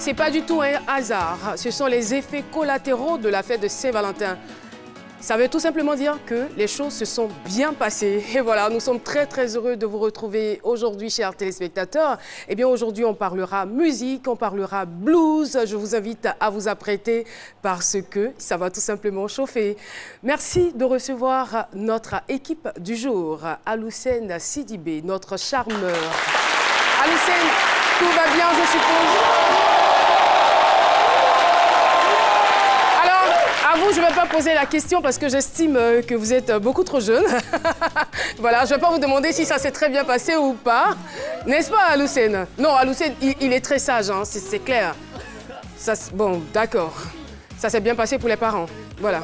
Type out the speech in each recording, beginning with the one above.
c'est pas du tout un hasard. Ce sont les effets collatéraux de la fête de Saint-Valentin. Ça veut tout simplement dire que les choses se sont bien passées. Et voilà, nous sommes très très heureux de vous retrouver aujourd'hui, chers téléspectateurs. Eh bien, aujourd'hui, on parlera musique, on parlera blues. Je vous invite à vous apprêter parce que ça va tout simplement chauffer. Merci de recevoir notre équipe du jour. Aloussène Sidibé, notre charmeur. Aloussène, tout va bien, je suppose? À vous, je ne vais pas poser la question parce que j'estime que vous êtes beaucoup trop jeune. Voilà, je ne vais pas vous demander si ça s'est très bien passé ou pas. N'est-ce pas, Aloussène? Non, Aloussène, il est très sage, hein, c'est clair. Ça, bon, d'accord. Ça s'est bien passé pour les parents. Voilà.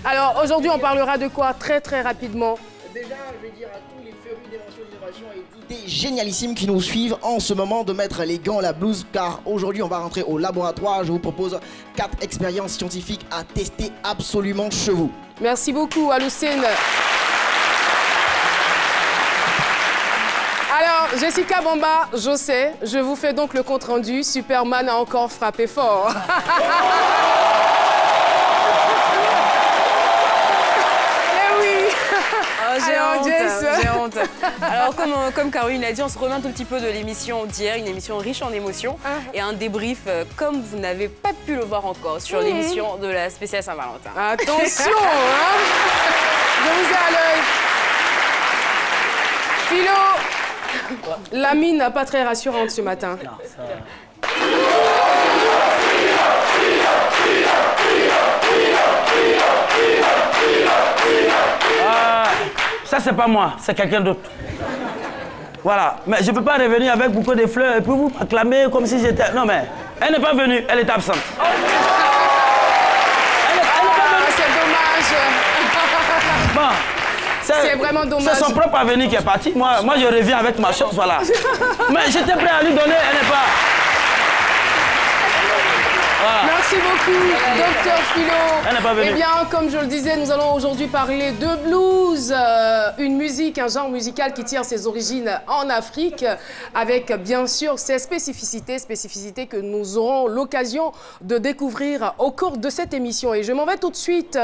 Alors, aujourd'hui, on parlera de quoi très, très rapidement? Déjà, je vais dire à tous les férus d'invention, d'innovation et d'idées génialissimes qui nous suivent en ce moment de mettre les gants, la blouse, car aujourd'hui on va rentrer au laboratoire. Je vous propose 4 expériences scientifiques à tester absolument chez vous. Merci beaucoup, Aloussène. Alors, Jessica Bamba, je sais, je vous fais donc le compte-rendu. Superman a encore frappé fort. J'ai honte. Alors, comme Caroline a dit, on se remet un tout petit peu de l'émission d'hier, une émission riche en émotions et un débrief comme vous n'avez pas pu le voir encore sur l'émission de la spéciale Saint-Valentin. Attention, hein. Je vous ai à l'œil. Philo, la mine n'est pas très rassurante ce matin. Non, ça... Ça, c'est pas moi, c'est quelqu'un d'autre. Voilà, mais je peux pas revenir avec beaucoup de fleurs et puis vous acclamer comme si j'étais... Non, mais elle n'est pas venue, elle est absente. Elle n'est pas venue. C'est dommage. Bon, c'est vraiment dommage. C'est son propre avenir qui est parti. Moi, je reviens avec ma chose, voilà. Mais j'étais prêt à lui donner, elle n'est pas... Voilà. Merci beaucoup, Docteur Philo. Elle n'est pas venue. Eh bien, comme je le disais, nous allons aujourd'hui parler de blues, une musique, un genre musical qui tire ses origines en Afrique, avec bien sûr ses spécificités que nous aurons l'occasion de découvrir au cours de cette émission. Et je m'en vais tout de suite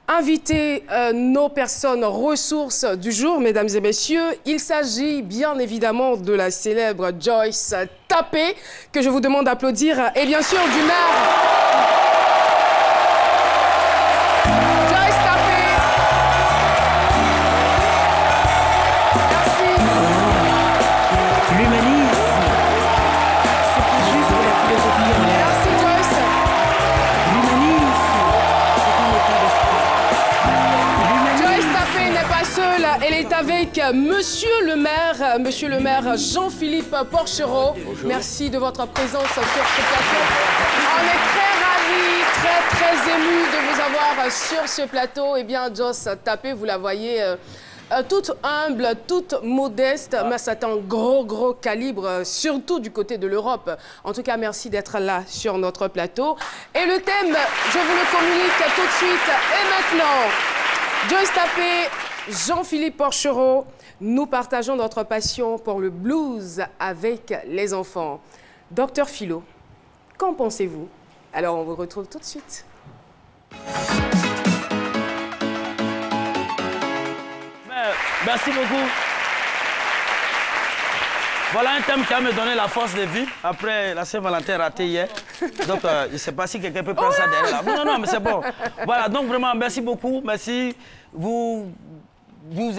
inviter nos personnes ressources du jour, mesdames et messieurs. Il s'agit bien évidemment de la célèbre Joyce Tapé, que je vous demande d'applaudir, et bien sûr du maire. Joyce Tapé. Merci. L'humanisme, c'est pas juste de la philosophie en l'air. Merci Joyce. L'humanisme, c'est un état d'esprit. Joyce Tapé n'est pas seule, elle est avec Monsieur le maire Jean-Philippe Porchereau. Bonjour. Merci de votre présence sur ce plateau. On est très ravis, très émus de vous avoir sur ce plateau. Eh bien, Joyce Tapé, vous la voyez toute humble, toute modeste, mais c'est un gros calibre, surtout du côté de l'Europe. En tout cas, merci d'être là sur notre plateau. Et le thème, je vous le communique tout de suite et maintenant. Joyce Tapé, Jean-Philippe Porchereau, nous partageons notre passion pour le blues avec les enfants. Docteur Philo, qu'en pensez-vous? Alors, on vous retrouve tout de suite. Merci beaucoup. Voilà un thème qui va me donner la force de vie après la Saint-Valentin ratée hier. Donc, je ne sais pas si quelqu'un peut prendre ça derrière là. Non, mais c'est bon. Voilà, donc vraiment, merci beaucoup. Merci. Vous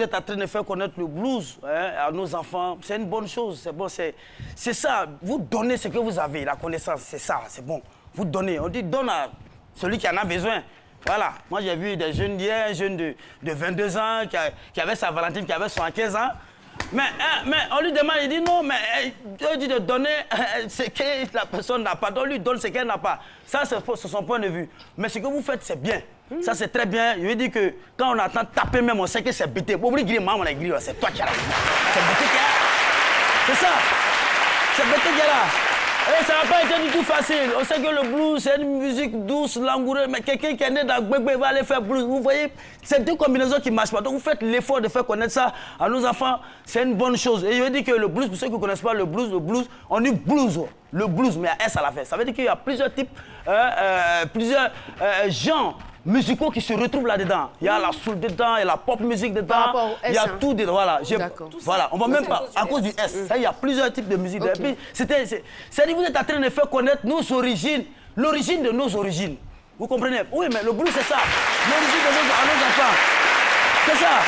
êtes en train de faire connaître le blues à nos enfants. C'est une bonne chose. C'est bon, c'est ça. Vous donnez ce que vous avez, la connaissance. C'est ça, c'est bon. Vous donnez. On dit donne à celui qui en a besoin. Voilà. Moi, j'ai vu des jeunes hier, un jeune de 22 ans qui avait sa Valentine, qui avait 75 ans. Mais on lui demande, il dit non, mais Dieu dit de donner ce que la personne n'a pas. Donc, lui donne ce qu'elle n'a pas. Ça, c'est son point de vue. Mais ce que vous faites, c'est bien. Ça, c'est très bien. Je veux dire que quand on entend taper même, on sait que c'est bêté. Oublie grille, maman, c'est toi qui as la vie. C'est bêté qui est là. C'est ça. C'est bêté qui est là. Et ça n'a pas été du tout facile. On sait que le blues, c'est une musique douce, langoureuse, mais quelqu'un qui est né dans Gbegbe va aller faire blues. Vous voyez, c'est deux combinaisons qui ne marchent pas. Donc vous faites l'effort de faire connaître ça à nos enfants, c'est une bonne chose. Et je veux dire que le blues, pour ceux qui ne connaissent pas le blues, on dit blues. Le blues, mais à S à la fin. Ça veut dire qu'il y a plusieurs types, plusieurs genres musicaux qui se retrouvent là-dedans. Il y a la soul dedans, il y a la pop musique dedans, il y a tout dedans. Voilà, voilà. On va même pas, à cause du S. Il y a plusieurs types de musique. Okay. C'est-à-dire que vous êtes en train de faire connaître nos origines, l'origine de nos origines. Vous comprenez? Oui, mais le blues, c'est ça. L'origine de nos enfants. C'est ça.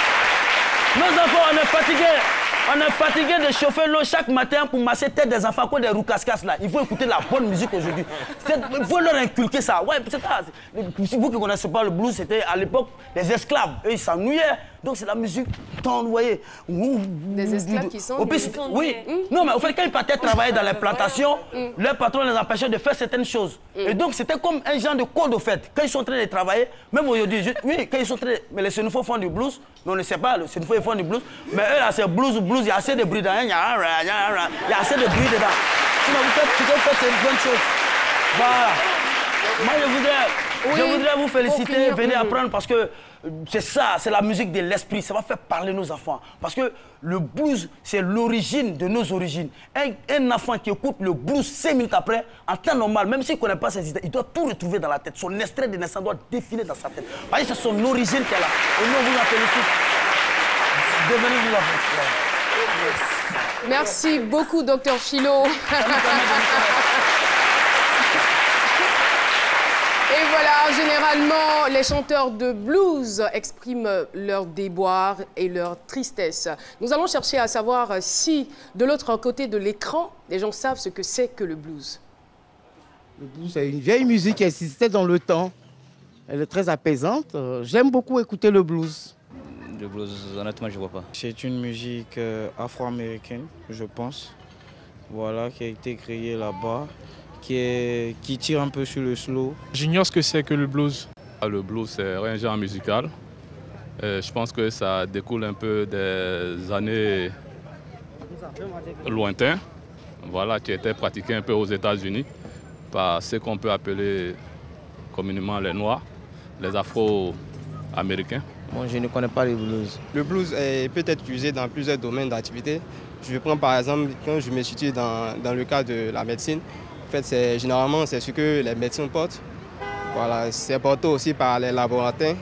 Nos enfants, on est fatigués. On est fatigué de chauffer l'eau chaque matin pour masser tête des enfants comme des roucascas là. Il faut écouter la bonne musique aujourd'hui. Il faut leur inculquer ça. Ouais, c'est ça. Vous qui ne connaissez pas le blues, c'était à l'époque des esclaves. Eux, ils s'ennuyaient. Donc c'est la musique tendre, vous voyez. Des esclaves qui sont... Oui. Non, mais au fait, quand ils partaient travailler dans les plantations, leur patron les empêchait de faire certaines choses. Et donc c'était comme un genre de code au fait. Quand ils sont en train de travailler, même aujourd'hui, oui, quand ils sont en train de... Mais les Sénéfaux font du blues. Mais on ne sait pas, les Sénéfaux ils font du blues. Mais eux, là, c'est blues, il y a assez de bruit dedans. Il y a assez de bruit dedans. Sinon, vous faites, c'est une bonne chose. Voilà. Moi, je voudrais vous féliciter, venez apprendre parce que c'est ça, c'est la musique de l'esprit, ça va faire parler nos enfants. Parce que le blues, c'est l'origine de nos origines. Un enfant qui écoute le blues 5 minutes après, en temps normal, même s'il ne connaît pas ses idées, il doit tout retrouver dans la tête. Son extrait de naissance doit défiler dans sa tête. Parce que c'est son origine qui est là. Et nous, on vous en félicite. Devenez vous en. Merci beaucoup, Dr Philo. Et voilà, généralement, les chanteurs de blues expriment leur déboire et leur tristesse. Nous allons chercher à savoir si, de l'autre côté de l'écran, les gens savent ce que c'est que le blues. Le blues, c'est une vieille musique qui existait dans le temps. Elle est très apaisante. J'aime beaucoup écouter le blues. Le blues, honnêtement, je ne vois pas. C'est une musique afro-américaine, je pense. Voilà, qui a été créée là-bas. Qui tire un peu sur le slow. J'ignore ce que c'est que le blues. Le blues, c'est un genre musical. Je pense que ça découle un peu des années lointaines, voilà, qui étaient pratiquées un peu aux États-Unis par ce qu'on peut appeler communément les Noirs, les Afro-Américains. Moi, je ne connais pas le blues. Le blues peut être utilisé dans plusieurs domaines d'activité. Je prends par exemple, quand je me situe dans le cas de la médecine, en fait, généralement, c'est ce que les médecins portent. Voilà, c'est porté aussi par les laborantins.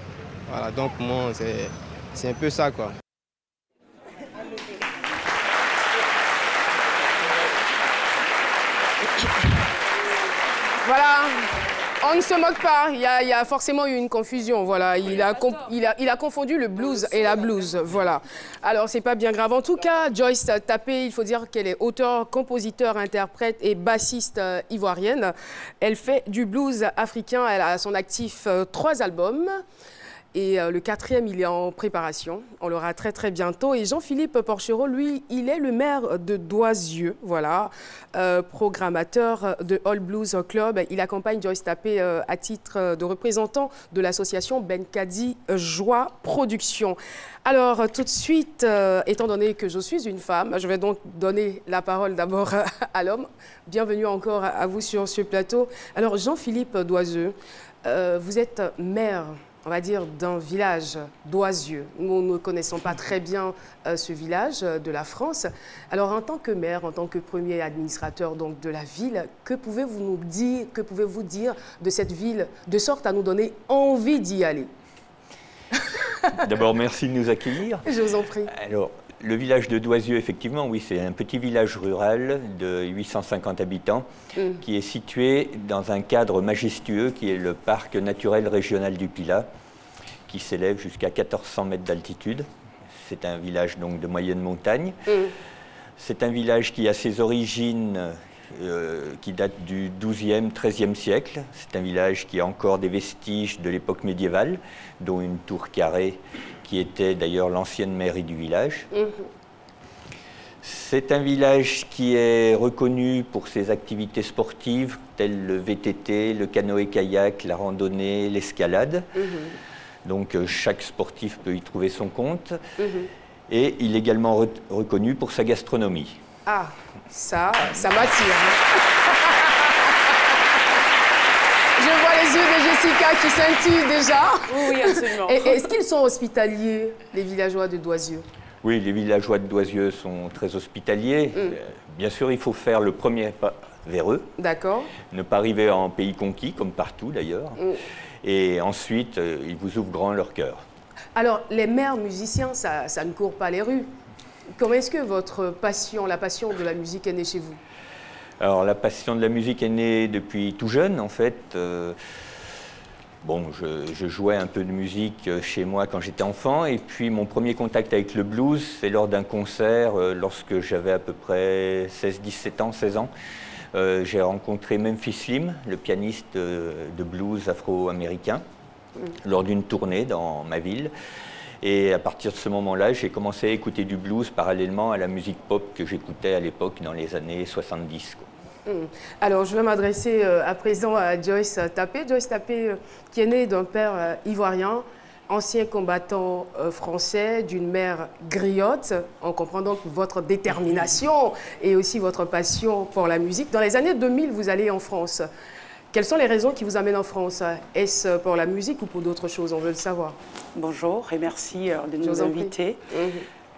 Voilà, donc moi, c'est un peu ça, quoi. Voilà, on ne se moque pas, il y a forcément eu une confusion, voilà. Il a confondu le blues et la blues, voilà. Alors, c'est pas bien grave. En tout cas, Joyce Tapé, il faut dire qu'elle est auteure, compositeur, interprète et bassiste ivoirienne. Elle fait du blues africain, elle a à son actif 3 albums. Et le 4e, il est en préparation. On l'aura très, très bientôt. Et Jean-Philippe Porchereau, lui, il est le maire de Doisieux, voilà, programmateur de All Blues Club. Il accompagne Joyce Tapé à titre de représentant de l'association Benkadi Joie Production. Alors, tout de suite, étant donné que je suis une femme, je vais donc donner la parole d'abord à l'homme. Bienvenue encore à vous sur ce plateau. Alors, Jean-Philippe Doisieux, vous êtes maire, on va dire, d'un village Doisieux. Nous ne connaissons pas très bien ce village de la France. Alors, en tant que maire, en tant que premier administrateur donc, de la ville, que pouvez-vous nous dire, que pouvez-vous dire de cette ville, de sorte à nous donner envie d'y aller? D'abord, merci de nous accueillir. Je vous en prie. Alors, le village de Doisieux, effectivement, oui, c'est un petit village rural de 850 habitants qui est situé dans un cadre majestueux qui est le parc naturel régional du Pilat, qui s'élève jusqu'à 1400 mètres d'altitude. C'est un village donc de moyenne montagne. C'est un village qui a ses origines qui datent du XIIe, XIIIe siècle. C'est un village qui a encore des vestiges de l'époque médiévale, dont une tour carrée qui était d'ailleurs l'ancienne mairie du village. C'est un village qui est reconnu pour ses activités sportives, telles le VTT, le canoë-kayak, la randonnée, l'escalade. Donc chaque sportif peut y trouver son compte. Et il est également reconnu pour sa gastronomie. Ah, ça m'attire. Jessica qui scintille déjà. Oui, absolument. Est-ce qu'ils sont hospitaliers, les villageois de Doisieux? Oui, les villageois de Doisieux sont très hospitaliers. Bien sûr, il faut faire le premier pas vers eux. D'accord. Ne pas arriver en pays conquis, comme partout d'ailleurs. Et ensuite, ils vous ouvrent grand leur cœur. Alors, les mères musiciens, ça ne court pas les rues. Comment est-ce que votre passion, la passion de la musique est née chez vous? Alors, la passion de la musique est née depuis tout jeune, en fait. Bon, je jouais un peu de musique chez moi quand j'étais enfant. Et puis, mon premier contact avec le blues, c'est lors d'un concert, lorsque j'avais à peu près 17 ans, 16 ans. J'ai rencontré Memphis Slim, le pianiste de blues afro-américain, lors d'une tournée dans ma ville. Et à partir de ce moment-là, j'ai commencé à écouter du blues parallèlement à la musique pop que j'écoutais à l'époque dans les années 70. Alors, je vais m'adresser à présent à Joyce Tapé. Joyce Tapé, qui est née d'un père ivoirien, ancien combattant français, d'une mère griotte. On comprend donc votre détermination et aussi votre passion pour la musique. Dans les années 2000, vous allez en France. Quelles sont les raisons qui vous amènent en France? Est-ce pour la musique ou pour d'autres choses? On veut le savoir. Bonjour et merci de nous inviter.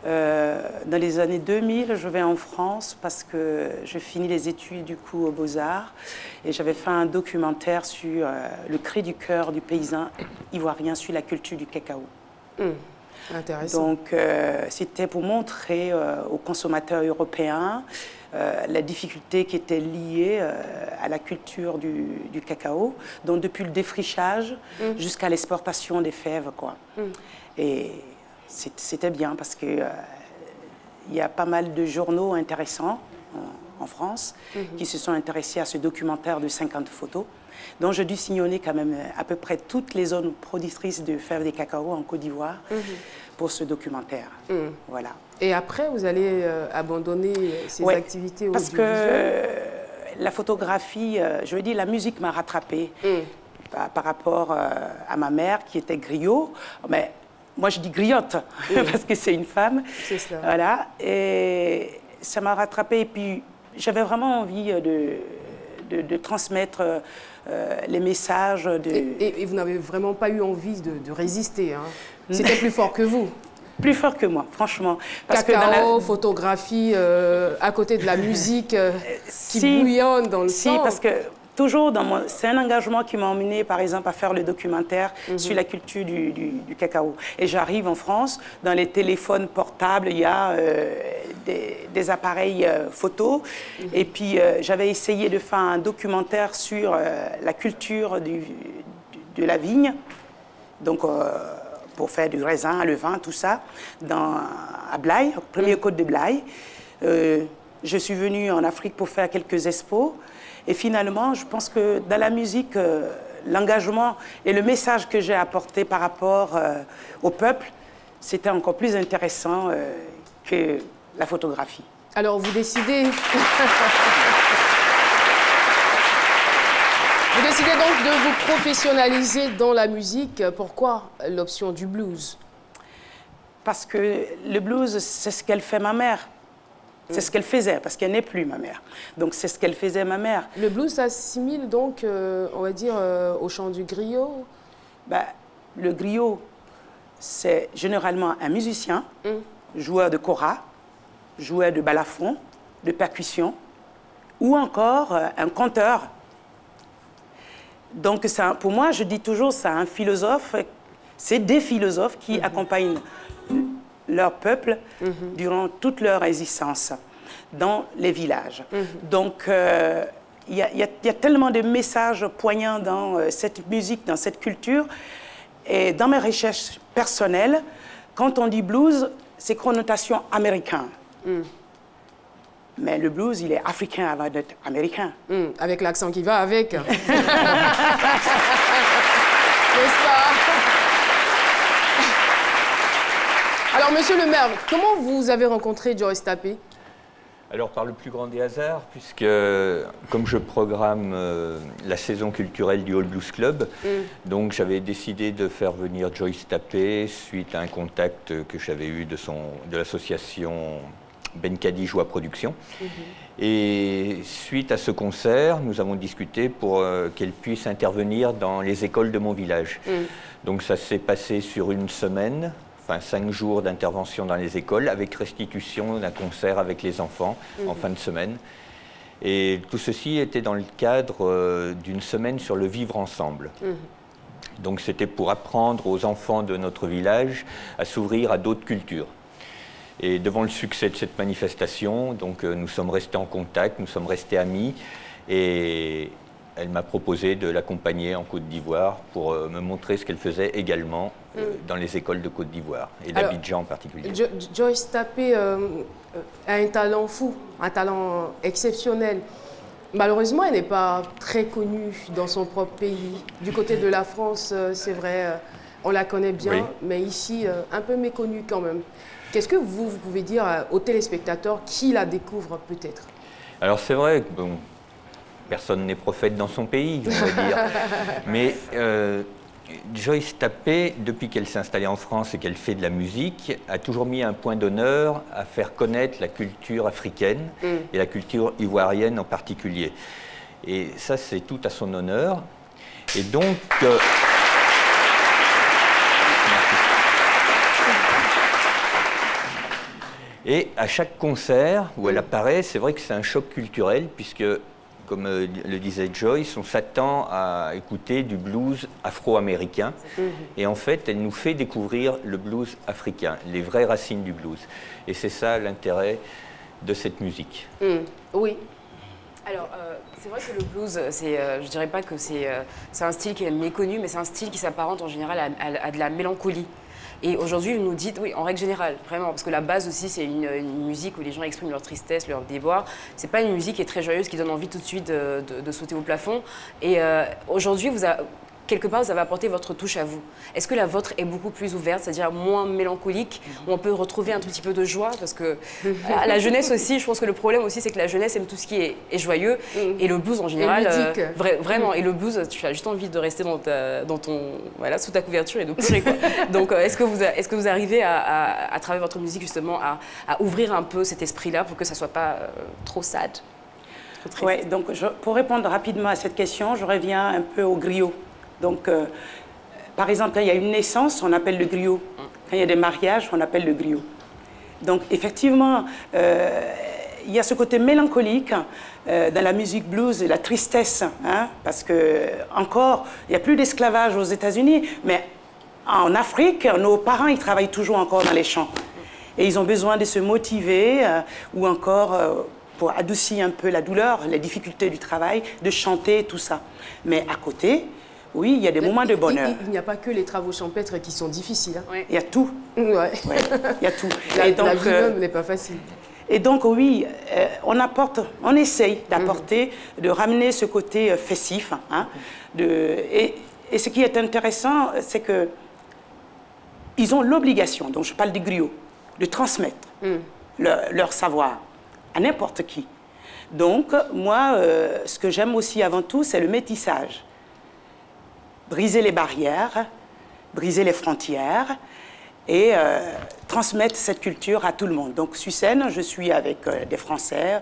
Dans les années 2000, je vais en France parce que je finis les études du coup aux Beaux-Arts et j'avais fait un documentaire sur le cri du cœur du paysan ivoirien sur la culture du cacao. Intéressant. Donc c'était pour montrer aux consommateurs européens la difficulté qui était liée à la culture du cacao, donc depuis le défrichage jusqu'à l'exportation des fèves, quoi. Et c'était bien parce que il y a pas mal de journaux intéressants en France qui se sont intéressés à ce documentaire de 50 photos, dont j'ai dû sillonner quand même à peu près toutes les zones productrices de fèves de cacao en Côte d'Ivoire pour ce documentaire. Voilà. Et après, vous allez abandonner ces activités parce que la photographie, je veux dire, la musique m'a rattrapée par rapport à ma mère qui était griot. Mais moi, je dis griotte parce que c'est une femme. C'est cela. Voilà. Et ça m'a rattrapée. Et puis, j'avais vraiment envie de transmettre les messages. Et vous n'avez vraiment pas eu envie de résister, hein? C'était plus fort que vous? Plus fort que moi, franchement. Parce Cacao, photographie, à côté de la musique qui bouillonne dans le sang. Si, parce que toujours, c'est un engagement qui m'a emmené, par exemple, à faire le documentaire sur la culture du cacao. Et j'arrive en France, dans les téléphones portables, il y a des appareils photos. Et puis, j'avais essayé de faire un documentaire sur la culture de la vigne. Donc, pour faire du raisin, le vin, tout ça, à Blaye, au premier côte de Blaye. Je suis venue en Afrique pour faire quelques expos. Et finalement, je pense que dans la musique, l'engagement et le message que j'ai apporté par rapport au peuple, c'était encore plus intéressant que la photographie. Alors, vous décidez... Vous décidez donc de vous professionnaliser dans la musique. Pourquoi l'option du blues? Parce que le blues, c'est ce qu'elle fait ma mère. C'est ce qu'elle faisait, parce qu'elle n'est plus ma mère. Donc c'est ce qu'elle faisait ma mère. Le blues s'assimile donc, on va dire, au chant du griot? Le griot, c'est généralement un musicien, joueur de kora, joueur de balafon, de percussion, ou encore un conteur. Donc, pour moi, je dis toujours, c'est un philosophe, c'est des philosophes qui accompagnent leur peuple durant toute leur existence dans les villages. Donc, il y a tellement de messages poignants dans cette musique, dans cette culture. Et dans mes recherches personnelles, quand on dit blues, c'est connotation américaine. Mais le blues, il est africain avant d'être américain. Avec l'accent qui va avec. N'est-ce pas? Alors, monsieur le maire, comment vous avez rencontré Joyce Tapé? Alors, par le plus grand des hasards, puisque comme je programme la saison culturelle du All Blues Club, donc j'avais décidé de faire venir Joyce Tapé suite à un contact que j'avais eu de l'association Benkadi Joie Productions. Et suite à ce concert, nous avons discuté pour qu'elle puisse intervenir dans les écoles de mon village. Donc ça s'est passé sur une semaine, enfin 5 jours d'intervention dans les écoles, avec restitution d'un concert avec les enfants en fin de semaine. Et tout ceci était dans le cadre d'une semaine sur le vivre ensemble. Donc c'était pour apprendre aux enfants de notre village à s'ouvrir à d'autres cultures. Et devant le succès de cette manifestation, donc, nous sommes restés en contact, nous sommes restés amis. Et elle m'a proposé de l'accompagner en Côte d'Ivoire pour me montrer ce qu'elle faisait également dans les écoles de Côte d'Ivoire, et d'Abidjan en particulier. Joyce Tapé a un talent fou, un talent exceptionnel. Malheureusement, elle n'est pas très connue dans son propre pays. Du côté de la France, c'est vrai, on la connaît bien, mais ici, un peu méconnue quand même. Qu'est-ce que vous pouvez dire aux téléspectateurs qui la découvrent peut-être? Alors c'est vrai que bon, personne n'est prophète dans son pays, on va dire. Mais Joyce Tapé, depuis qu'elle s'est installée en France et qu'elle fait de la musique, a toujours mis un point d'honneur à faire connaître la culture africaine et la culture ivoirienne en particulier. Et ça, c'est tout à son honneur. Et donc... Et à chaque concert où elle apparaît, c'est vrai que c'est un choc culturel, puisque, comme le disait Joyce, on s'attend à écouter du blues afro-américain. Et en fait, elle nous fait découvrir le blues africain, les vraies racines du blues. Et c'est ça l'intérêt de cette musique. Oui. Alors, c'est vrai que le blues, je dirais pas que c'est un style qui est méconnu, mais c'est un style qui s'apparente en général à de la mélancolie. Et aujourd'hui, vous nous dites, oui, en règle générale, vraiment, parce que la base aussi, c'est une musique où les gens expriment leur tristesse, leur déboire. C'est pas une musique qui est très joyeuse, qui donne envie tout de suite de sauter au plafond. Et aujourd'hui, quelque part, vous avez apporté votre touche à vous. Est-ce que la vôtre est beaucoup plus ouverte, c'est-à-dire moins mélancolique, où on peut retrouver un tout petit peu de joie? Parce que la jeunesse aussi, je pense que le problème aussi, c'est que la jeunesse aime tout ce qui est joyeux. Et le blues en général, vraiment. Et le blues, tu as juste envie de rester voilà, sous ta couverture et de pleurer, quoi. Donc, est-ce que vous arrivez à travers votre musique justement à ouvrir un peu cet esprit-là pour que ça soit pas trop sad? Oui, donc pour répondre rapidement à cette question, je reviens un peu au griot. Donc, par exemple, quand il y a une naissance, on appelle le griot. Quand il y a des mariages, on appelle le griot. Donc, effectivement, il y a ce côté mélancolique dans la musique blues et la tristesse, hein, parce que encore, il n'y a plus d'esclavage aux États-Unis, mais en Afrique, nos parents, ils travaillent toujours encore dans les champs. Et ils ont besoin de se motiver ou encore... pour adoucir un peu la douleur, les difficultés du travail, de chanter, tout ça. Mais à côté, oui, il y a des moments de bonheur. Il n'y a pas que les travaux champêtres qui sont difficiles. Hein. Il y a tout. Il y a tout. La vie même n'est pas facile. Et donc, oui, on essaye d'apporter, de ramener ce côté festif. Hein, et ce qui est intéressant, c'est qu'ils ont l'obligation, donc je parle des griots, de transmettre leur savoir à n'importe qui. Donc, moi, ce que j'aime aussi avant tout, c'est le métissage. Briser les barrières, briser les frontières et transmettre cette culture à tout le monde. Donc, sur scène, je suis avec des Français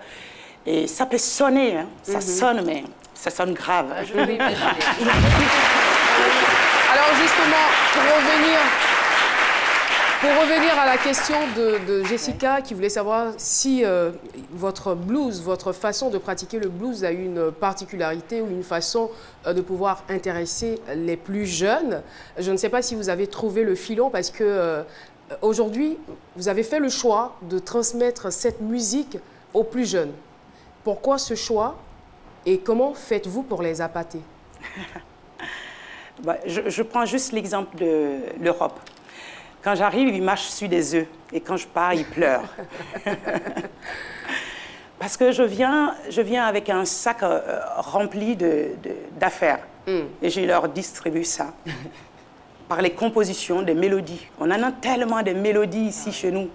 et ça peut sonner, hein, ça sonne, mais ça sonne grave. Je peux imaginer. Alors, justement, pour revenir à la question de Jessica, qui voulait savoir si votre blues, votre façon de pratiquer le blues a une particularité ou une façon de pouvoir intéresser les plus jeunes. Je ne sais pas si vous avez trouvé le filon parce que aujourd'hui, vous avez fait le choix de transmettre cette musique aux plus jeunes. Pourquoi ce choix et comment faites-vous pour les appâter? Je prends juste l'exemple de l'Europe. Quand j'arrive, ils marchent sur des œufs. Et quand je pars, ils pleurent. Parce que je viens avec un sac rempli d'affaires. Et je leur distribue ça. Par les compositions, des mélodies. On en a tellement de mélodies ici chez nous.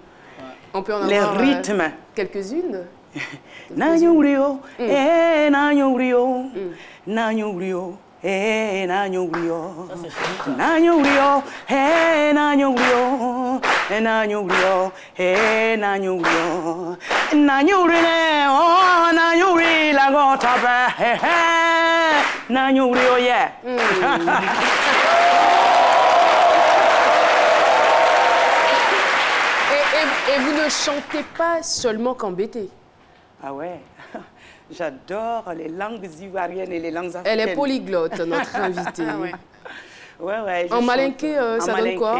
On peut en les avoir rythmes. Quelques-unes. hey, nanyurio, nanyurio, hey, nanyurio, nanyurio, hey, nanyurio, nanyurine, oh, nanyuri la gota ba, hey, nanyurio, yeah. Et vous ne chantez pas seulement qu'en BT. Ah ouais, j'adore les langues ivoiriennes et les langues africaines. Elle est polyglotte, notre invitée. Ah ouais. Ouais, en malinké, ça donne quoi?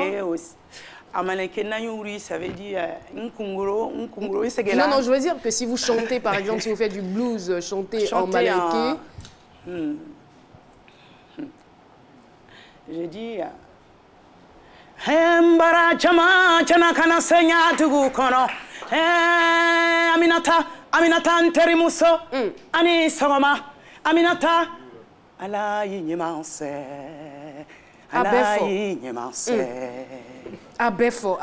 En malinké, nanyuri, ça veut dire nkunguro, c'est non, je veux dire que si vous chantez, par exemple, si vous faites du blues, chantez en malinké. Je dis... Mbara chama chana kana senya tugu kono Aminata nterimuso ani sogoma Aminata ala yinyemanse ala yinyemanse Abefo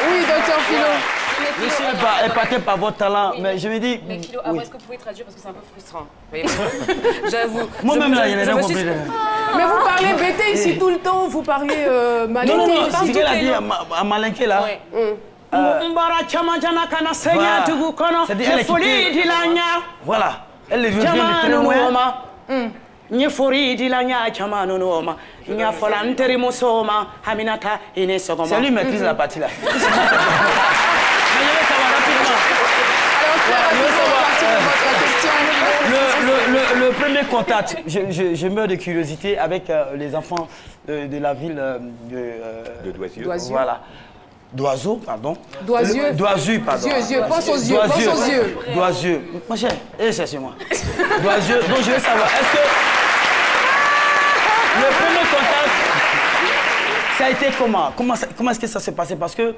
Oui, docteur Philo. Je suis épaté par votre talent, oui, mais je me dis... Mais Philo, est-ce que vous pouvez traduire parce que c'est un peu frustrant. J'avoue. Moi-même là, il y en a compris. Mais vous parlez BT ici tout le temps, vous parlez malinké. Non, c'est ce qu'elle a dit à malinké là. Voilà, elle le vient de très loin. C'est lui qui maîtrise la partie là. Le premier contact, je meurs de curiosité avec les enfants de la ville de Doisieux. Voilà. D'oiseau, pardon. Doisieux, pardon. Yeux, pense aux yeux, pense aux yeux. Doisieux. Ma chère, cherchez-moi. Doisieux, donc je veux savoir, est-ce que le premier contact, ça a été comment? Comment est-ce que ça s'est passé? Parce que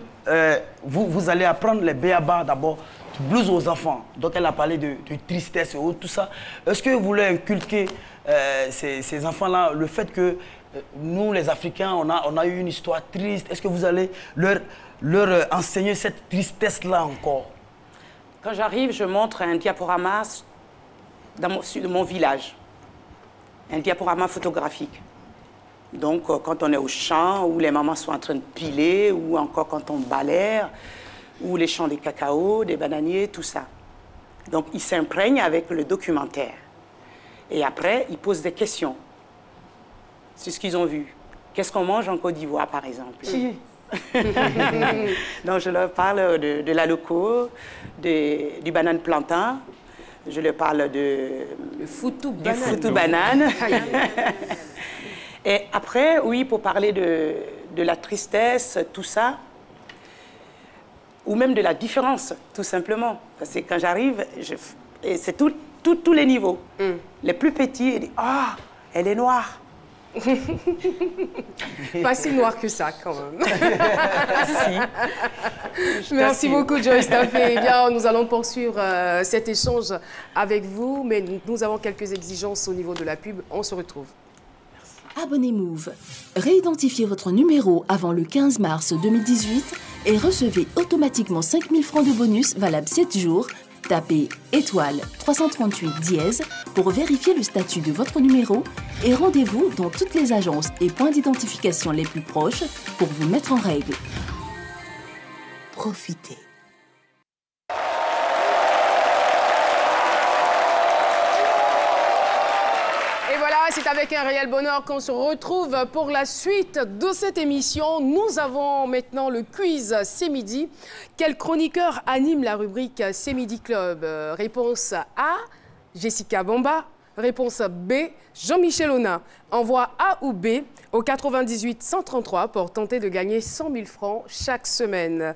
vous allez apprendre les béabas d'abord, blues aux enfants. Donc elle a parlé de tristesse et tout ça. Est-ce que vous voulez inculquer ces enfants-là le fait que nous, les Africains, on a eu une histoire triste? Est-ce que vous allez leur enseigner cette tristesse-là encore? Quand j'arrive, je montre un diaporama de mon village. Un diaporama photographique. Donc, quand on est au champ, où les mamans sont en train de piler, ou encore quand on balaie, ou les champs des cacao, des bananiers, tout ça. Donc, ils s'imprègnent avec le documentaire. Et après, ils posent des questions. C'est ce qu'ils ont vu. Qu'est-ce qu'on mange en Côte d'Ivoire, par exemple? Donc, je leur parle de la loco, du banane plantain. Je leur parle du foutou banane. Et après, oui, pour parler de la tristesse, tout ça, ou même de la différence, tout simplement. Parce que quand j'arrive, c'est tous les niveaux. Les plus petits, ils disent « Ah, elle est noire !» Pas si noir que ça, quand même. Merci beaucoup, Joyce Taffé. Eh bien, nous allons poursuivre cet échange avec vous, mais nous avons quelques exigences au niveau de la pub. On se retrouve. Abonnez Move. Réidentifiez votre numéro avant le 15 mars 2018 et recevez automatiquement 5 000 francs de bonus valables 7 jours. Tapez étoile 338 dièse pour vérifier le statut de votre numéro et rendez-vous dans toutes les agences et points d'identification les plus proches pour vous mettre en règle. Profitez. C'est avec un réel bonheur qu'on se retrouve pour la suite de cette émission. Nous avons maintenant le quiz C'est Midi. Quel chroniqueur anime la rubrique C'est Midi Club? Réponse A, Jessica Bamba. Réponse B, Jean-Michel Aunin. Envoie A ou B au 98 133 pour tenter de gagner 100 000 francs chaque semaine.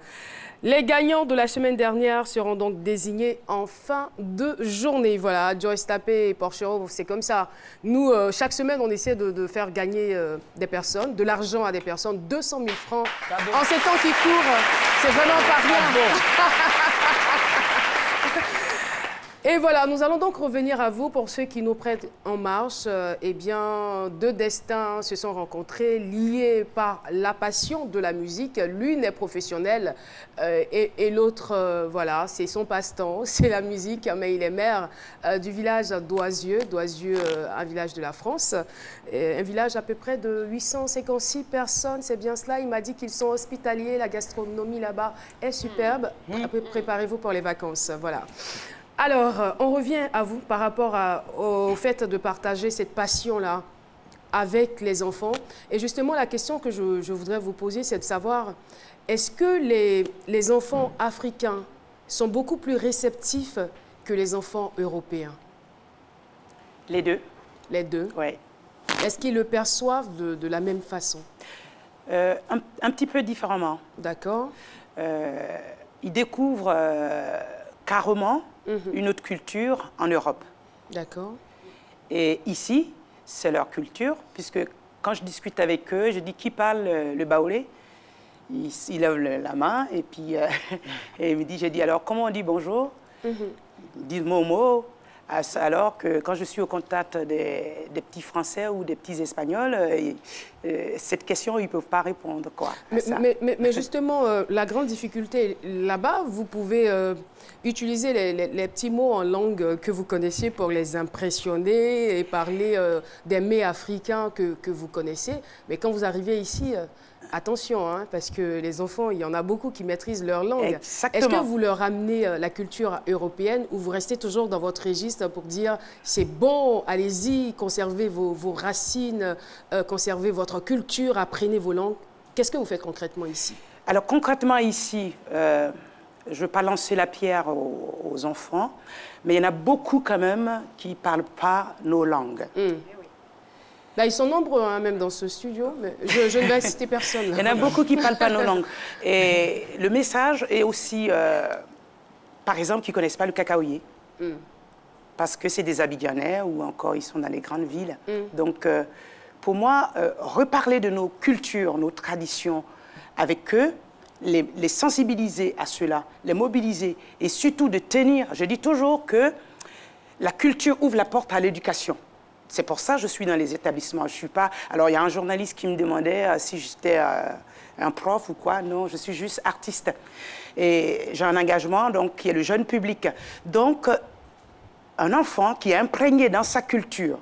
Les gagnants de la semaine dernière seront donc désignés en fin de journée. Voilà, Joyce Taffé et Porchero, c'est comme ça. Nous, chaque semaine, on essaie de faire gagner des personnes, de l'argent à des personnes, 200 000 francs. En ces temps qui courent, c'est vraiment pas rien. Et voilà, nous allons donc revenir à vous pour ceux qui nous prêtent en marche. Eh bien, deux destins se sont rencontrés, liés par la passion de la musique. L'une est professionnelle et l'autre, voilà, c'est son passe-temps, c'est la musique. Mais il est maire du village d'Oisieux, un village de la France. Un village à peu près de 856 personnes, c'est bien cela. Il m'a dit qu'ils sont hospitaliers, la gastronomie là-bas est superbe. Préparez-vous pour les vacances, voilà. Alors, on revient à vous par rapport au fait de partager cette passion-là avec les enfants. Et justement, la question que je voudrais vous poser, c'est de savoir, est-ce que les enfants africains sont beaucoup plus réceptifs que les enfants européens? Les deux. Les deux? Oui. Est-ce qu'ils le perçoivent de la même façon? Un petit peu différemment. D'accord. Ils découvrent carrément une autre culture en Europe. D'accord. Et ici, c'est leur culture, puisque quand je discute avec eux, je dis qui parle le baoulé. Il lève la main et puis et il me dit, j'ai dit alors comment on dit bonjour? Ils disent momo. Alors que quand je suis au contact des petits Français ou des petits Espagnols, cette question, ils ne peuvent pas répondre. Quoi, mais justement, la grande difficulté là-bas, vous pouvez utiliser les petits mots en langue que vous connaissez pour les impressionner et parler des mets africains que vous connaissez. Mais quand vous arrivez ici, attention, hein, parce que les enfants, il y en a beaucoup qui maîtrisent leur langue. Est-ce que vous leur amenez la culture européenne ou vous restez toujours dans votre registre pour dire c'est bon, allez-y, conservez vos racines, conservez votre culture, apprenez vos langues? Qu'est-ce que vous faites concrètement ici? Alors concrètement ici, je ne veux pas lancer la pierre aux enfants, mais il y en a beaucoup quand même qui ne parlent pas nos langues. Là, ils sont nombreux, hein, même dans ce studio, mais je ne vais citer personne. Il y en a beaucoup qui ne parlent pas nos langues. Et le message est aussi, par exemple, qui ne connaissent pas le cacaoyer, parce que c'est des Abidjanais ou encore ils sont dans les grandes villes. Donc, pour moi, reparler de nos cultures, nos traditions avec eux, les sensibiliser à cela, les mobiliser et surtout de tenir. Je dis toujours que la culture ouvre la porte à l'éducation. C'est pour ça que je suis dans les établissements. Je suis pas... Alors, il y a un journaliste qui me demandait si j'étais un prof ou quoi. Non, je suis juste artiste. Et j'ai un engagement donc, qui est le jeune public. Donc, un enfant qui est imprégné dans sa culture.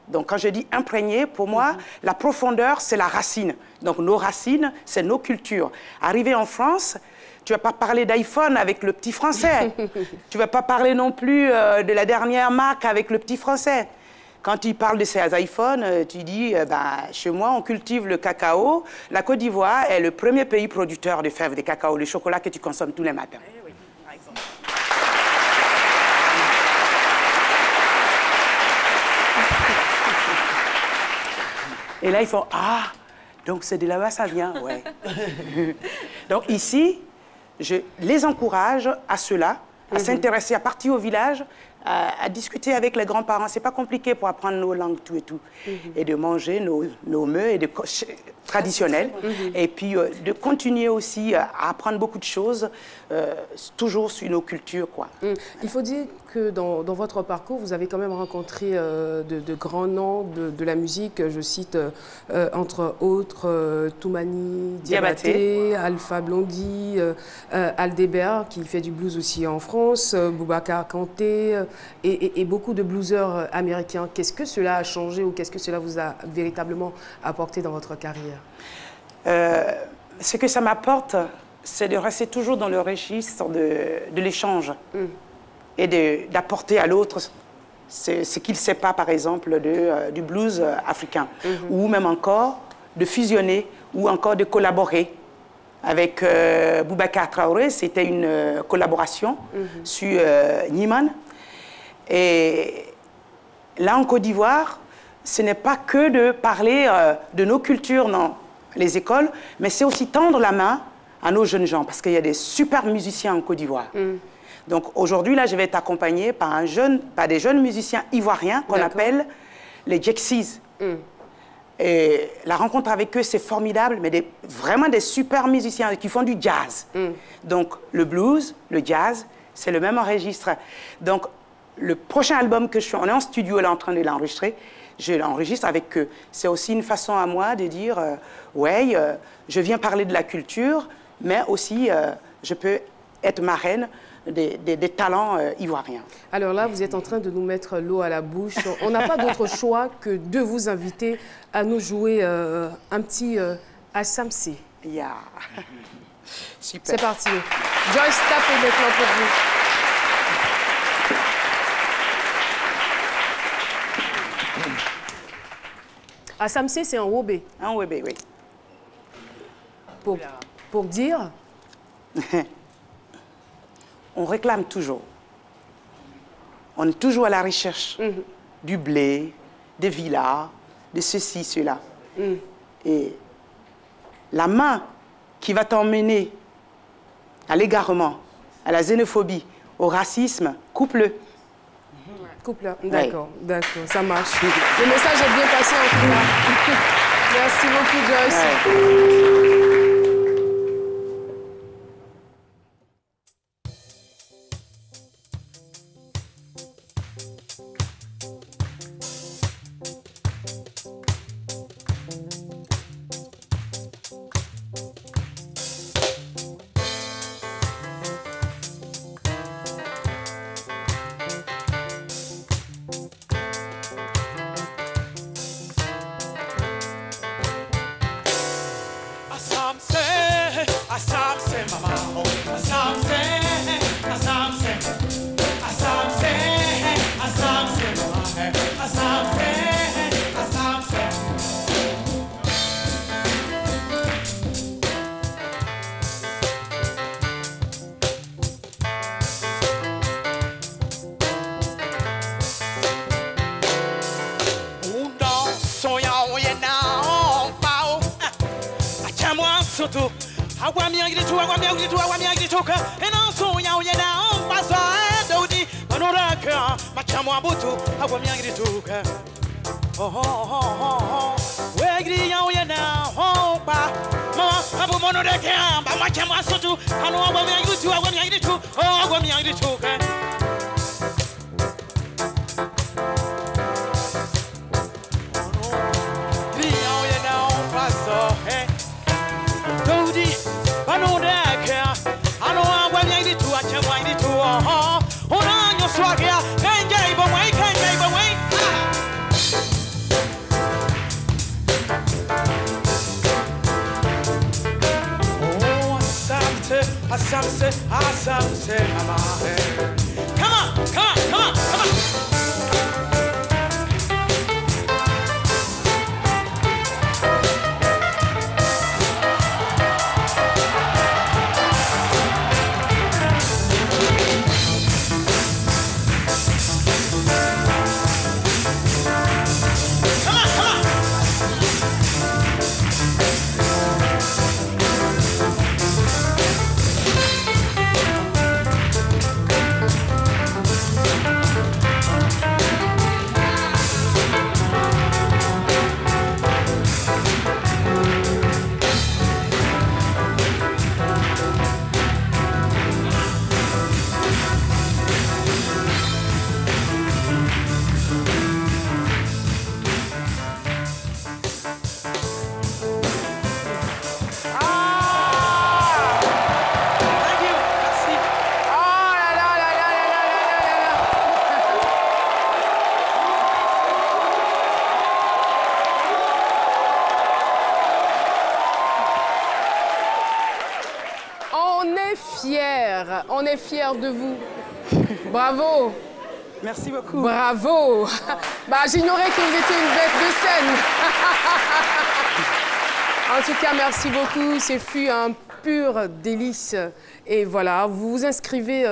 Donc, quand je dis imprégné, pour moi, la profondeur, c'est la racine. Donc, nos racines, c'est nos cultures. Arrivé en France, tu ne vas pas parler d'iPhone avec le petit français. Tu ne vas pas parler non plus de la dernière marque avec le petit français. Quand tu parles de ces iPhones, tu dis, chez moi, on cultive le cacao. La Côte d'Ivoire est le premier pays producteur de fèves de cacao, le chocolat que tu consommes tous les matins. Oui, par exemple. Et là, ils font, ah, donc c'est de là-bas, ça vient, ouais. Donc ici, je les encourage à cela, à s'intéresser, à partir au village, à discuter avec les grands-parents. C'est pas compliqué pour apprendre nos langues, tout et tout. Et de manger nos mets traditionnels. Et puis de continuer aussi à apprendre beaucoup de choses, toujours sur nos cultures, quoi. Il faut dire que dans votre parcours, vous avez quand même rencontré de grands noms de la musique. Je cite entre autres Toumani Diabaté, Alpha Blondy, Aldebert, qui fait du blues aussi en France, Boubacar Kanté, et beaucoup de blueseurs américains. Qu'est-ce que cela a changé ou qu'est-ce que cela vous a véritablement apporté dans votre carrière? Ce que ça m'apporte, c'est de rester toujours dans le registre de l'échange et d'apporter à l'autre ce qu'il ne sait pas, par exemple, du blues africain. Ou même encore de fusionner ou encore de collaborer. Avec Boubacar Traoré, c'était une collaboration sur Niman. Et là, en Côte d'Ivoire, ce n'est pas que de parler de nos cultures dans les écoles, mais c'est aussi tendre la main à nos jeunes gens, parce qu'il y a des super musiciens en Côte d'Ivoire. Donc aujourd'hui, là, je vais être accompagnée par des jeunes musiciens ivoiriens qu'on appelle les Jexis. Et la rencontre avec eux, c'est formidable, mais vraiment des super musiciens qui font du jazz. Donc le blues, le jazz, c'est le même registre. Donc le prochain album que on est en studio, là, en train de l'enregistrer, je l'enregistre avec eux. C'est aussi une façon à moi de dire, ouais, je viens parler de la culture, mais aussi, je peux être marraine des talents ivoiriens. Alors là, vous êtes en train de nous mettre l'eau à la bouche. On n'a pas d'autre choix que de vous inviter à nous jouer un petit Assamsé. Yeah. Super. C'est parti. Joyce, tapez maintenant pour vous. Assamsé, c'est un wobé. Un wobé, oui. Pour dire on réclame toujours. On est toujours à la recherche du blé, des villas, de ceci, cela. Et la main qui va t'emmener à l'égarement, à la xénophobie, au racisme, coupe-le. Coupe-le, d'accord, d'accord, ça marche. Le message est bien passé en tout cas. Merci beaucoup, Joyce. On est fiers de vous. Bravo. Merci beaucoup. Bravo. Bah, j'ignorais que vous étiez une bête de scène. En tout cas, merci beaucoup. Ce fut un pur délice. Et voilà, vous vous inscrivez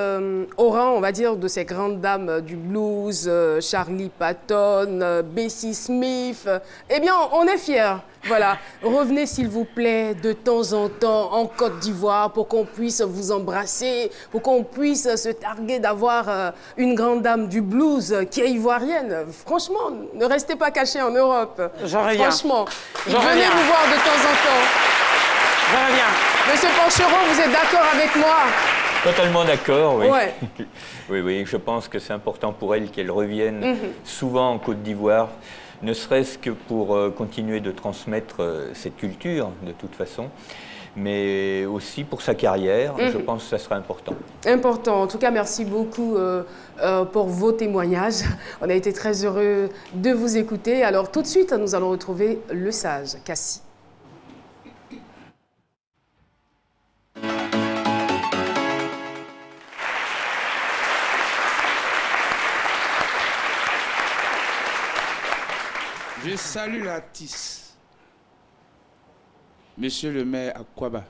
au rang, on va dire, de ces grandes dames du blues, Charlie Patton, Bessie Smith. Eh bien, on est fiers. Voilà, revenez s'il vous plaît de temps en temps en Côte d'Ivoire pour qu'on puisse vous embrasser, pour qu'on puisse se targuer d'avoir une grande dame du blues qui est ivoirienne. Franchement, ne restez pas cachés en Europe. J'en reviens. Franchement, venez vous voir de temps en temps. J'en reviens. Monsieur Porcheron, vous êtes d'accord avec moi? Totalement d'accord, oui. Ouais. Oui, oui, je pense que c'est important pour elle qu'elle revienne souvent en Côte d'Ivoire, ne serait-ce que pour continuer de transmettre cette culture, de toute façon, mais aussi pour sa carrière. Je pense que ça sera important. Important. En tout cas, merci beaucoup pour vos témoignages. On a été très heureux de vous écouter. Alors, tout de suite, nous allons retrouver le sage, Cassie. Je salue l'artiste. Monsieur le maire Akwaba.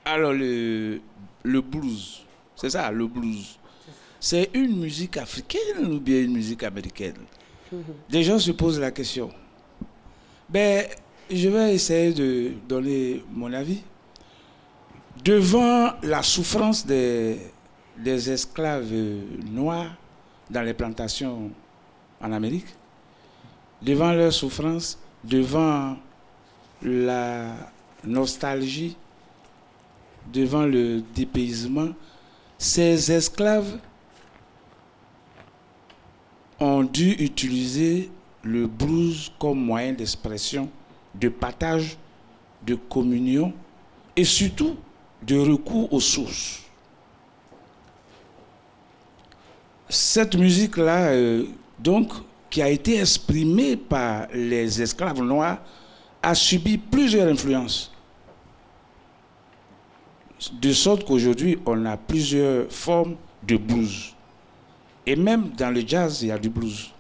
Alors, le blues, c'est ça, le blues. C'est une musique africaine ou bien une musique américaine? Des gens se posent la question. Ben, je vais essayer de donner mon avis. Devant la souffrance des esclaves noirs dans les plantations en Amérique, devant leur souffrance, devant la nostalgie, devant le dépaysement, ces esclaves ont dû utiliser le blues comme moyen d'expression, de partage, de communion et surtout de recours aux sources. Cette musique-là, donc, qui a été exprimée par les esclaves noirs, a subi plusieurs influences. De sorte qu'aujourd'hui, on a plusieurs formes de blues. Et même dans le jazz, il y a du blues.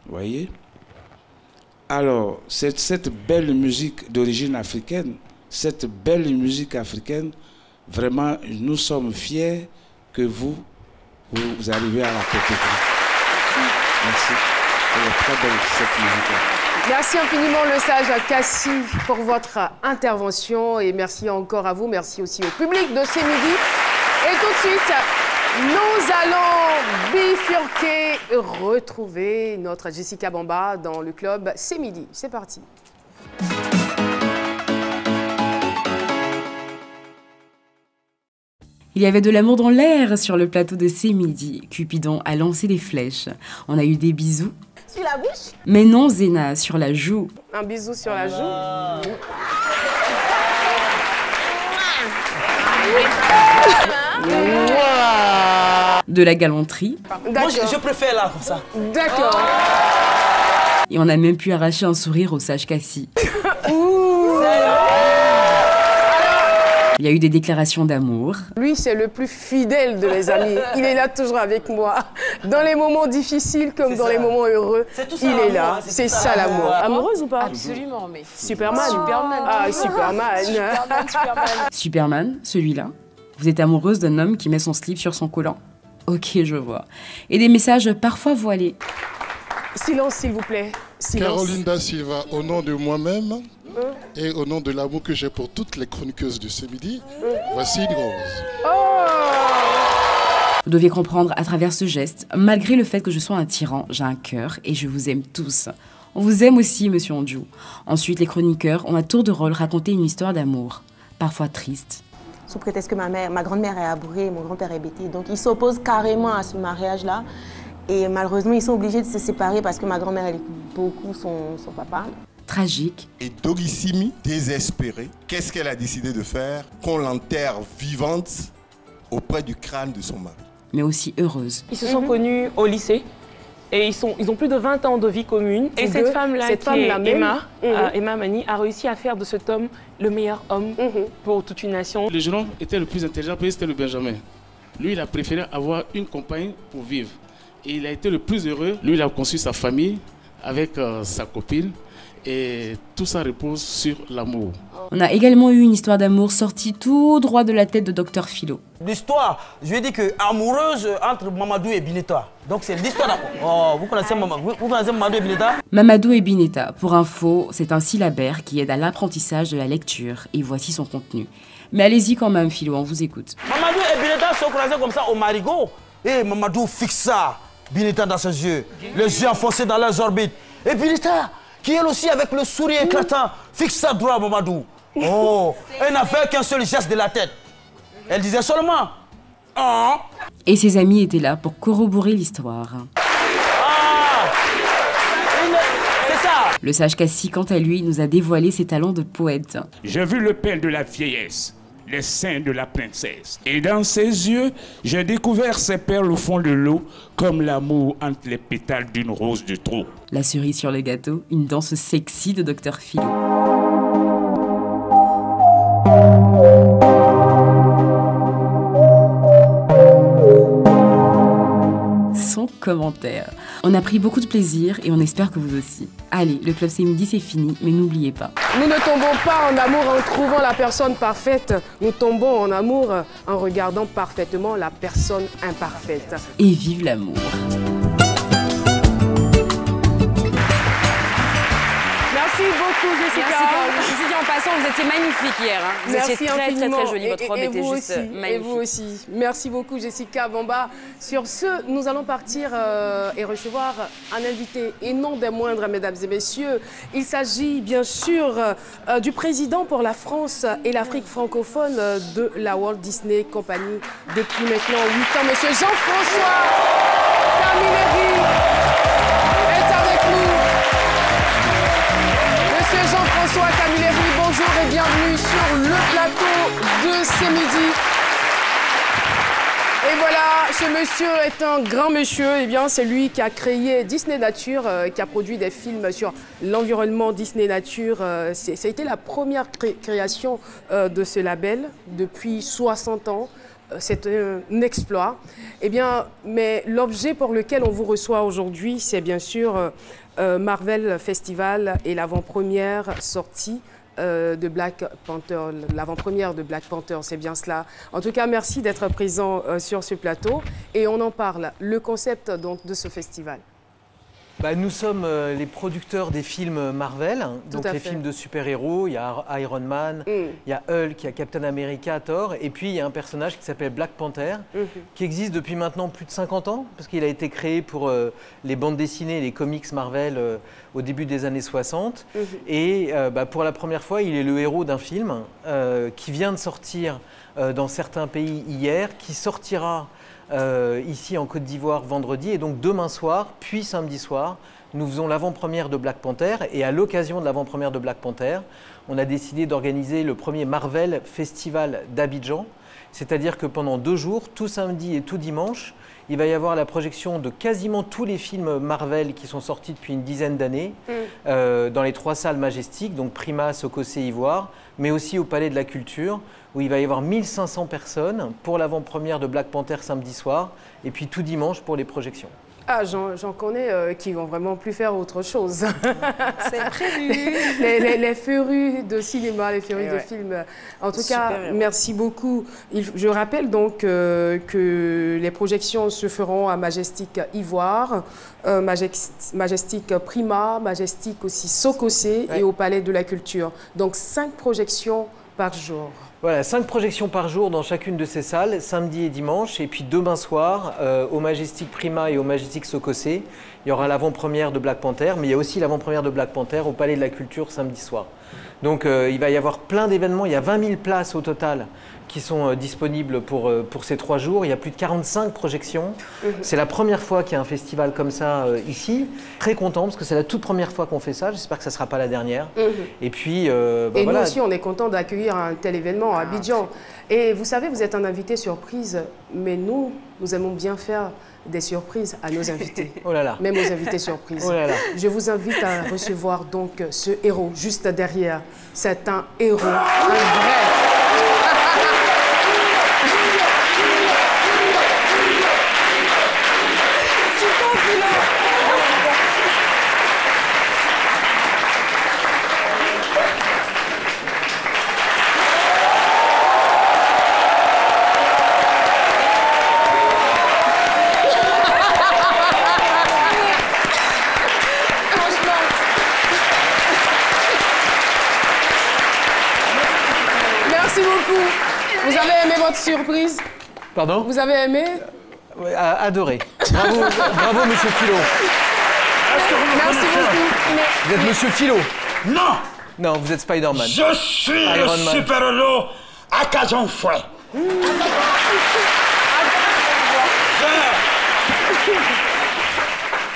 Vous voyez? Alors, cette belle musique d'origine africaine, cette belle musique africaine, vraiment, nous sommes fiers que vous arrivez à la protéger. Merci. Très belle cette musique-là. Merci infiniment le sage Cassie pour votre intervention et merci encore à vous, merci aussi au public de C'est Midi. Et tout de suite, nous allons bifurquer et retrouver notre Jessica Bamba dans le club C'est Midi. C'est parti. Il y avait de l'amour dans l'air sur le plateau de C'est Midi. Cupidon a lancé des flèches. On a eu des bisous. Sur la bouche? Mais non, Zéna, sur la joue. Un bisou sur la joue. De la galanterie. Moi, je préfère là, comme ça. D'accord. Et on a même pu arracher un sourire au sage Cassie. Il y a eu des déclarations d'amour. Lui, c'est le plus fidèle de mes amis. Il est là toujours avec moi. Dans les moments difficiles comme dans les moments heureux, il est là. C'est ça l'amour. Amoureuse ou pas? Absolument, mais... Superman. Superman. Ah, Superman. Superman, celui-là. Vous êtes amoureuse d'un homme qui met son slip sur son collant? Ok, je vois. Et des messages parfois voilés. Silence, s'il vous plaît. Silence. Caroline Da Silva, au nom de moi-même et au nom de l'amour que j'ai pour toutes les chroniqueuses de Ce Midi, voici une rose. Vous deviez comprendre à travers ce geste, malgré le fait que je sois un tyran, j'ai un cœur et je vous aime tous. On vous aime aussi, monsieur Ondiou. Ensuite, les chroniqueurs ont à tour de rôle raconté une histoire d'amour, parfois triste. Sous prétexte que ma grand-mère est abourée et mon grand-père est bêté. Donc ils s'opposent carrément à ce mariage-là. Et malheureusement, ils sont obligés de se séparer parce que ma grand-mère, elle écoute beaucoup son papa. Tragique. Et Dorissimi, désespérée, qu'est-ce qu'elle a décidé de faire? Qu'on l'enterre vivante auprès du crâne de son mari. Mais aussi heureuse. Ils se sont connus au lycée et ils ont plus de 20 ans de vie commune. Et cette femme-là, Emma Mani, a réussi à faire de cet homme le meilleur homme pour toute une nation. Le jeune homme était le plus intelligent, c'était le Benjamin. Lui, il a préféré avoir une compagne pour vivre. Et il a été le plus heureux. Lui, il a construit sa famille avec sa copine. Et tout ça repose sur l'amour. On a également eu une histoire d'amour sortie tout droit de la tête de Dr Philo. L'histoire, je lui ai dit que amoureuse entre Mamadou et Bineta. Donc c'est l'histoire d'amour. Oh, vous connaissez Mamadou et Bineta? Mamadou et Bineta, pour info, c'est un syllabaire qui aide à l'apprentissage de la lecture. Et voici son contenu. Mais allez-y quand même, Philo, on vous écoute. Mamadou et Bineta se croisaient comme ça au marigot. Et Mamadou fixa Bineta dans ses yeux, les yeux enfoncés dans leurs orbites. Et Bineta, qui elle aussi avec le sourire éclatant, fixa droit à Mamadou. Oh, elle n'a fait qu'un seul geste de la tête. Elle disait seulement « Oh ». Et ses amis étaient là pour corroborer l'histoire. C'est ça. Le sage Cassie, quant à lui, nous a dévoilé ses talents de poète. J'ai vu le père de la vieillesse, les seins de la princesse. Et dans ses yeux, j'ai découvert ses perles au fond de l'eau, comme l'amour entre les pétales d'une rose de trop. La cerise sur le gâteau, une danse sexy de Dr Philo. Sans commentaire. On a pris beaucoup de plaisir et on espère que vous aussi. Allez, le Club C'est Midi, c'est fini, mais n'oubliez pas. Nous ne tombons pas en amour en trouvant la personne parfaite. Nous tombons en amour en regardant parfaitement la personne imparfaite. Et vive l'amour. Merci beaucoup, Jessica. Merci, je me suis dit en passant, vous étiez magnifique hier. Hein. Vous étiez très jolie. Votre robe était juste magnifique. Et vous aussi. Merci beaucoup, Jessica Bamba. Sur ce, nous allons partir et recevoir un invité, et non des moindres, mesdames et messieurs. Il s'agit bien sûr du président pour la France et l'Afrique francophone de la Walt Disney Company depuis maintenant 8 ans, monsieur Jean-François Camilleri est avec nous. Monsieur Jean-François Camilleri, bonjour et bienvenue sur le plateau de C'est Midi. Et voilà, ce monsieur est un grand monsieur. Eh bien, c'est lui qui a créé Disney Nature, qui a produit des films sur l'environnement Disney Nature. Ça a été la première création de ce label depuis 60 ans. C'est un exploit. Eh bien, mais l'objet pour lequel on vous reçoit aujourd'hui, c'est bien sûr Marvel Festival et l'avant-première sortie de Black Panther, l'avant-première de Black Panther, c'est bien cela. En tout cas, merci d'être présent sur ce plateau et on en parle. Le concept donc de ce festival. Nous sommes les producteurs des films Marvel, donc les films de super-héros. Il y a Iron Man, il y a Hulk, il y a Captain America, Thor, et puis il y a un personnage qui s'appelle Black Panther, qui existe depuis maintenant plus de 50 ans, parce qu'il a été créé pour les bandes dessinées, les comics Marvel au début des années 60. Et pour la première fois, il est le héros d'un film qui vient de sortir dans certains pays hier, qui sortira ici en Côte d'Ivoire vendredi, et donc demain soir, puis samedi soir, nous faisons l'avant-première de Black Panther, et à l'occasion de l'avant-première de Black Panther, on a décidé d'organiser le premier Marvel Festival d'Abidjan, c'est-à-dire que pendant 2 jours, tout samedi et tout dimanche, il va y avoir la projection de quasiment tous les films Marvel qui sont sortis depuis une dizaine d'années dans les 3 salles majestiques, donc Prima, Sococé, Ivoire, mais aussi au Palais de la Culture, où il va y avoir 1500 personnes pour l'avant-première de Black Panther samedi soir, et puis tout dimanche pour les projections. Ah, j'en connais qui vont vraiment plus faire autre chose. C'est prévu. les férus de cinéma, les férus de films. En tout cas, merci beaucoup. Je rappelle donc que les projections se feront à Majestic Ivoire, Majestic Prima, Majestic aussi Sococé et au Palais de la Culture. Donc 5 projections par jour. Voilà, 5 projections par jour dans chacune de ces salles, samedi et dimanche. Et puis demain soir, au Majestic Prima et au Majestic Sococé, il y aura l'avant-première de Black Panther, mais il y a aussi l'avant-première de Black Panther au Palais de la Culture samedi soir. Donc il va y avoir plein d'événements, il y a 20 000 places au total qui sont disponibles pour ces 3 jours. Il y a plus de 45 projections. C'est la première fois qu'il y a un festival comme ça ici. Très content parce que c'est la toute première fois qu'on fait ça. J'espère que ça ne sera pas la dernière. Et puis, et nous aussi, on est content d'accueillir un tel événement à Abidjan. Et vous savez, vous êtes un invité surprise, mais nous aimons bien faire des surprises à nos invités. Oh là là. Même aux invités surprises. Oh là là. Je vous invite à recevoir donc ce héros juste derrière. C'est un héros, un vrai. Vous avez aimé votre surprise? Pardon? Vous avez aimé? Adoré. Bravo, monsieur Philo. Merci beaucoup. Vous êtes monsieur Philo? Non! Non, vous êtes Spider-Man. Je suis le super-héros Akajan Fouet.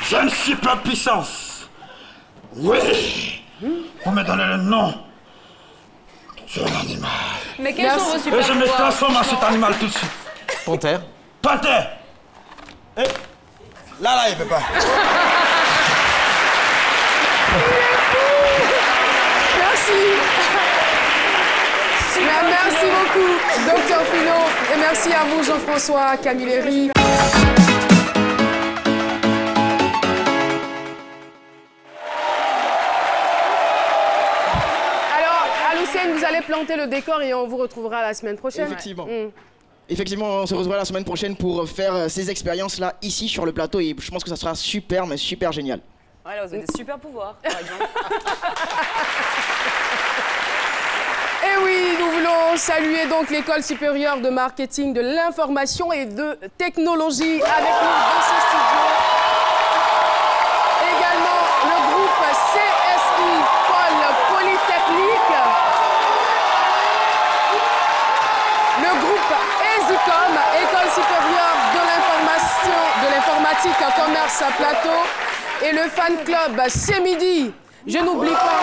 J'ai une superpuissance. Oui. Vous me donnez le nom de l'animal. Mais quels sont vos super pouvoirs? Et je me transforme en cet animal tout de suite. Panthère. Panthère. Et là, il peut pas. Merci. Merci beaucoup, Dr Fino. Et merci à vous, Jean-François Camilleri. Vous allez planter le décor et on vous retrouvera la semaine prochaine. Effectivement. Effectivement, on se retrouvera la semaine prochaine pour faire ces expériences-là ici sur le plateau et je pense que ça sera super, mais super génial. Ouais, là, vous avez des super pouvoirs, par exemple. Et oui, nous voulons saluer donc l'École supérieure de marketing de l'information et de technologie avec nous dans ce studio. Également le groupe CSI Paul Polytechnique. Le groupe ESICOM, École supérieure de l'informatique commerce plateau. Et le fan club C'est Midi. Je n'oublie pas.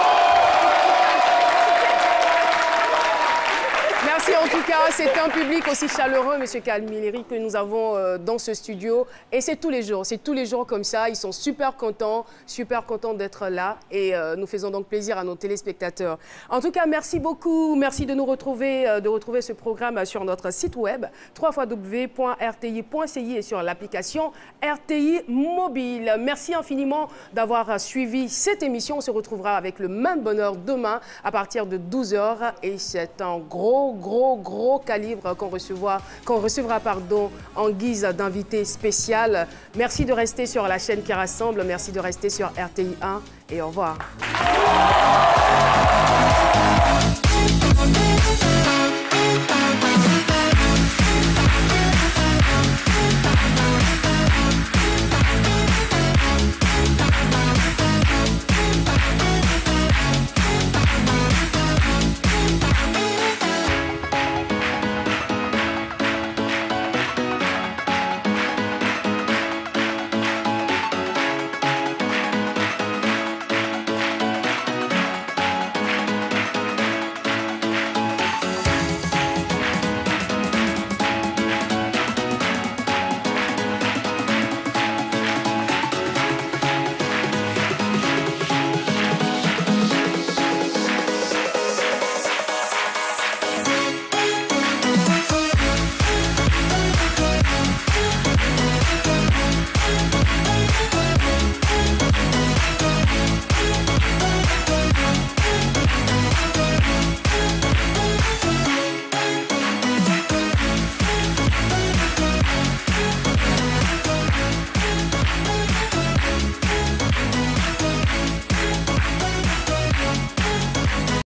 Merci en tout cas, c'est un public aussi chaleureux, Monsieur Camilleri, que nous avons dans ce studio. Et c'est tous les jours comme ça. Ils sont super contents d'être là. Et nous faisons donc plaisir à nos téléspectateurs. En tout cas, merci beaucoup. Merci de nous retrouver, ce programme sur notre site web, www.rti.ci et sur l'application RTI Mobile. Merci infiniment d'avoir suivi cette émission. On se retrouvera avec le même bonheur demain à partir de 12 h. Et c'est un gros calibre qu'on recevra en guise d'invité spécial. Merci de rester sur la chaîne qui rassemble. Merci de rester sur RTI 1 et au revoir.